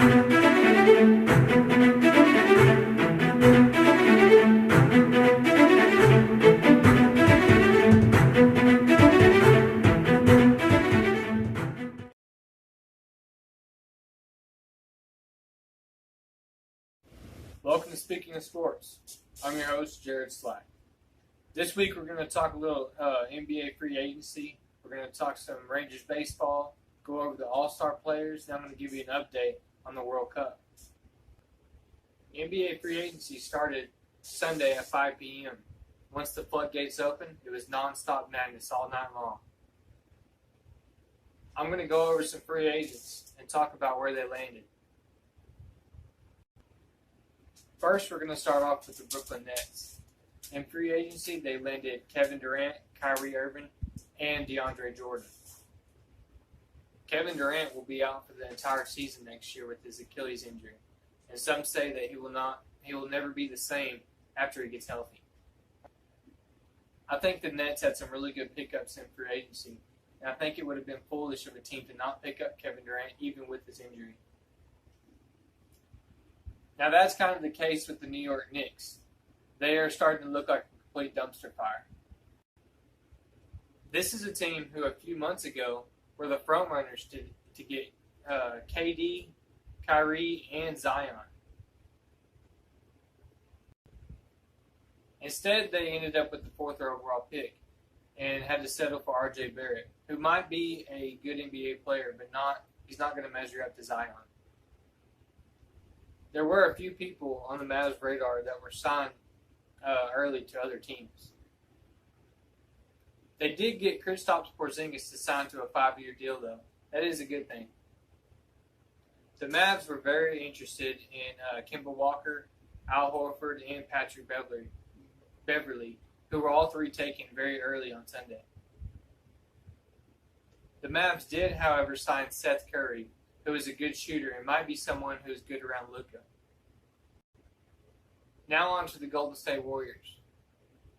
Welcome to Speaking of Sports. I'm your host, Jared Slack. This week we're going to talk a little NBA free agency. We're going to talk some Rangers baseball, go over the All-Star players, and I'm going to give you an update on the World Cup. NBA free agency started Sunday at 5 p.m. Once the floodgates opened, it was non-stop madness all night long. I'm going to go over some free agents and talk about where they landed. First, we're going to start off with the Brooklyn Nets. In free agency, they landed Kevin Durant, Kyrie Irving, and DeAndre Jordan. Kevin Durant will be out for the entire season next year with his Achilles injury, and some say that he will never be the same after he gets healthy. I think the Nets had some really good pickups in free agency, and I think it would have been foolish of a team to not pick up Kevin Durant even with his injury. Now, that's kind of the case with the New York Knicks. They are starting to look like a complete dumpster fire. This is a team who a few months ago were the front runners to get KD, Kyrie, and Zion. Instead, they ended up with the 4th overall pick and had to settle for RJ Barrett, who might be a good NBA player, but he's not going to measure up to Zion. There were a few people on the Mavs' radar that were signed early to other teams. They did get Kristaps Porzingis to sign to a 5-year deal, though. That is a good thing. The Mavs were very interested in Kemba Walker, Al Horford, and Patrick Beverley, who were all three taken very early on Sunday. The Mavs did, however, sign Seth Curry, who is a good shooter and might be someone who is good around Luka. Now on to the Golden State Warriors.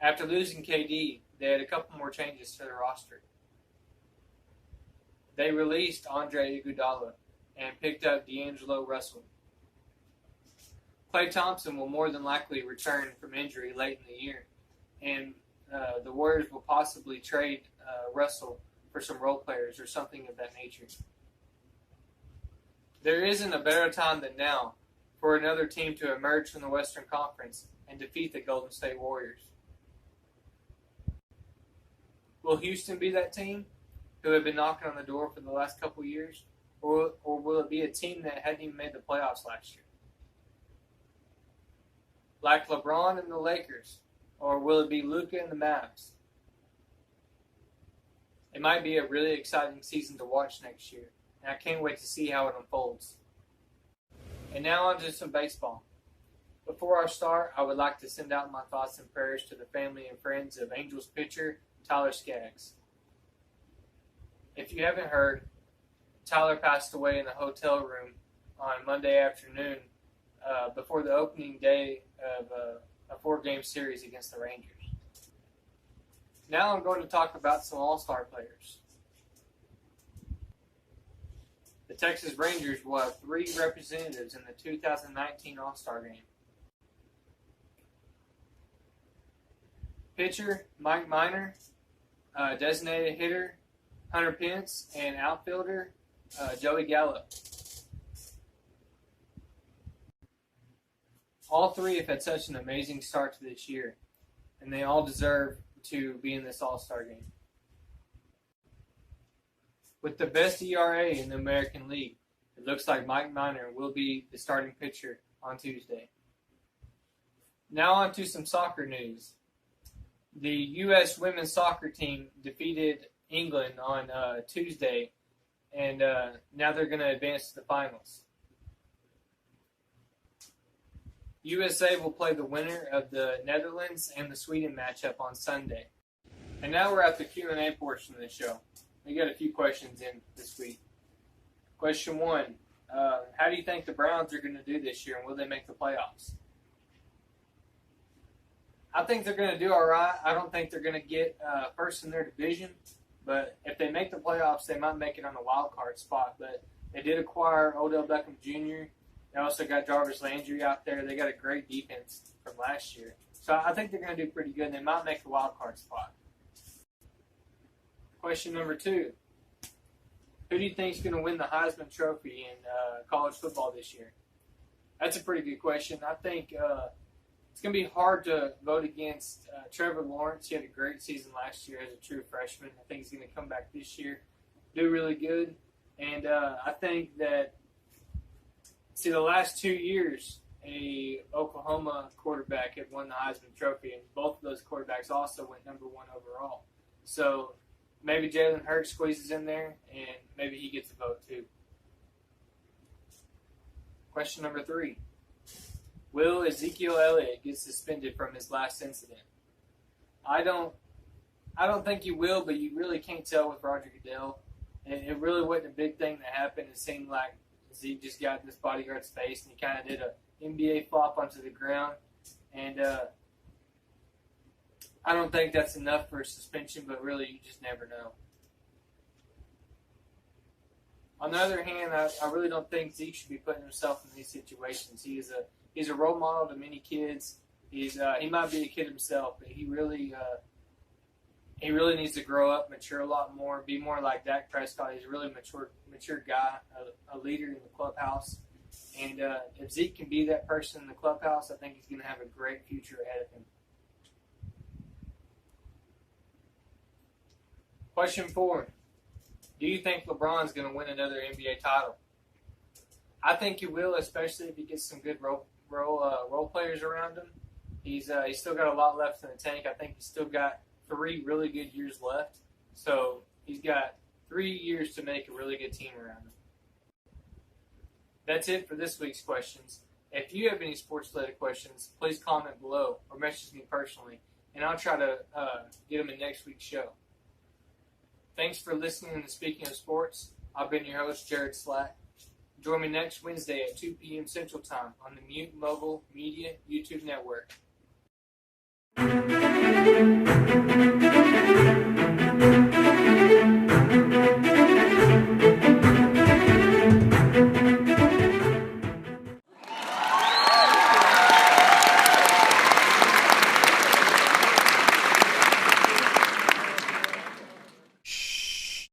After losing KD, they had a couple more changes to their roster. They released Andre Iguodala and picked up D'Angelo Russell. Klay Thompson will more than likely return from injury late in the year, and the Warriors will possibly trade Russell for some role players or something of that nature. There isn't a better time than now for another team to emerge from the Western Conference and defeat the Golden State Warriors. Will Houston be that team who have been knocking on the door for the last couple years, or will it be a team that hadn't even made the playoffs last year? Like LeBron and the Lakers, or will it be Luka and the Mavs? It might be a really exciting season to watch next year, and I can't wait to see how it unfolds. And now on to some baseball. Before I start, I would like to send out my thoughts and prayers to the family and friends of Angels pitcher Tyler Skaggs. If you haven't heard, Tyler passed away in a hotel room on Monday afternoon before the opening day of a 4-game series against the Rangers. Now I'm going to talk about some All-Star players. The Texas Rangers will have 3 representatives in the 2019 All-Star Game. Pitcher Mike Minor, designated hitter Hunter Pence, and outfielder Joey Gallo. All 3 have had such an amazing start to this year, and they all deserve to be in this All-Star Game. With the best ERA in the American League, it looks like Mike Minor will be the starting pitcher on Tuesday. Now on to some soccer news. The U.S. women's soccer team defeated England on Tuesday, and now they're going to advance to the finals. USA will play the winner of the Netherlands and the Sweden matchup on Sunday. And now we're at the Q&A portion of the show. We got a few questions in this week. Question 1, how do you think the Browns are going to do this year, and will they make the playoffs? I think they're going to do all right. I don't think they're going to get first in their division, but if they make the playoffs, they might make it on a wild card spot. But They did acquire Odell Beckham Jr. They also got Jarvis Landry out there. They got a great defense from last year. So I think they're going to do pretty good. They might make a wild card spot. Question number 2. Who do you think is going to win the Heisman Trophy in college football this year? That's a pretty good question. I think it's going to be hard to vote against Trevor Lawrence. He had a great season last year as a true freshman. I think he's going to come back this year, do really good. And I think that, the last 2 years, a Oklahoma quarterback had won the Heisman Trophy, and both of those quarterbacks also went number 1 overall. So maybe Jalen Hurts squeezes in there, and maybe he gets a vote too. Question number 3. Will Ezekiel Elliott get suspended from his last incident? I don't think he will, but you really can't tell with Roger Goodell. And it really wasn't a big thing that happened. It seemed like Zeke just got in this bodyguard's face, and he kind of did a NBA flop onto the ground. And I don't think that's enough for a suspension, but really you just never know. On the other hand, I really don't think Zeke should be putting himself in these situations. He's a role model to many kids. He might be a kid himself, but he really needs to grow up, mature a lot more, be more like Dak Prescott. He's a really mature guy, a leader in the clubhouse. And if Zeke can be that person in the clubhouse, I think he's going to have a great future ahead of him. Question 4. Do you think LeBron's going to win another NBA title? I think he will, especially if he gets some good role players around him. He's still got a lot left in the tank. I think he's still got 3 really good years left. So he's got 3 years to make a really good team around him. That's it for this week's questions. If you have any sports-related questions, please comment below or message me personally, and I'll try to get them in next week's show. Thanks for listening to Speaking of Sports. I've been your host, Jared Slack. Join me next Wednesday at 2 p.m. Central Time on the Mute Mobile Media YouTube Network.